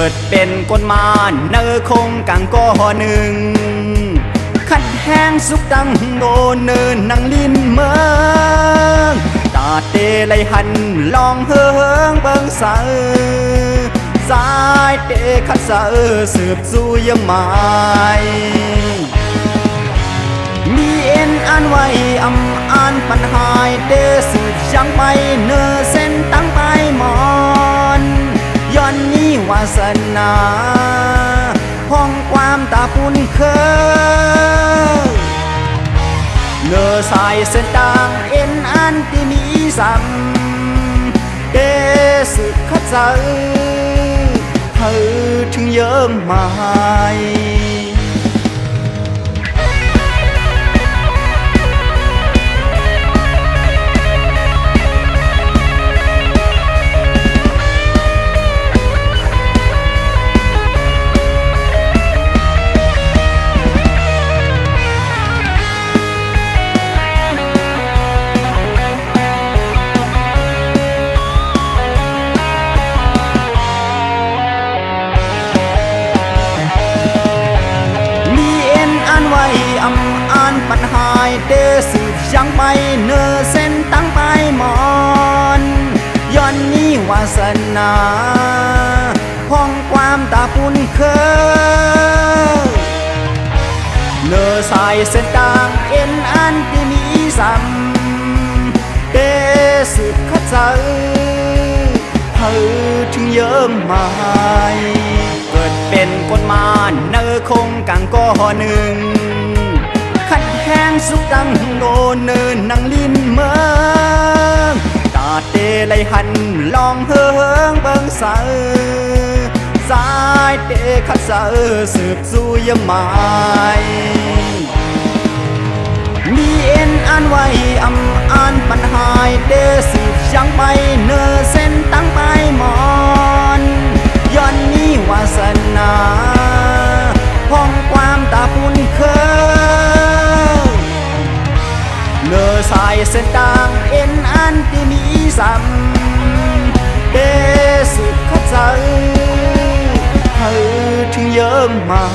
ดเป็นคนมาเนอคงกังก็หนึ่งขัดแห้งสุกดังโดนเนินนังลินเมืองตาเตไลหันลองเฮืองเบิงสาสายเตขัดสาสืบสู้ยังไม่มีเอ็นอ่านไว้อ่านปัญหาเดสืบยังไปเนอเส้นตั้งไปมอนย้อนนี้วาสนาห้องความตาปุ่นเคยเนอสายเส้นต่างเอ็นอันที่มีซ้ำเดสืบขัดสาเธอถึงเยิ้มมาอ่านปัญหาเดสืบยังไปเนอเส้นตั้งไปมอนย้อนนี้วาสนาห้องความตาปุ่นเคยเนอสายเส้นต่างเอ็นอันที่มีซ้ำเดสืบขัดสาเธอถึงเยิ้มมาเกิดเป็นคนมาเนอคงกังก็หนึ่งขัดแห้งสุกดังโดนเนินนังลินเมืองตาเตไลหันลองเฮืองเบิงสาสายเตขัดสาสืบสู้ยังไม่มีเอ็นอ่านไว้อ่านปัญหาเดสืบยังไปเนอเส้นตั้งไปมอนย้อนนี้วาสนาห้องความตาปุ่นเคยเนอสายเส้นต่างเอ็นอันที่มีซ้ำเดสืบขัดสาเธอถึงเยิ้มมา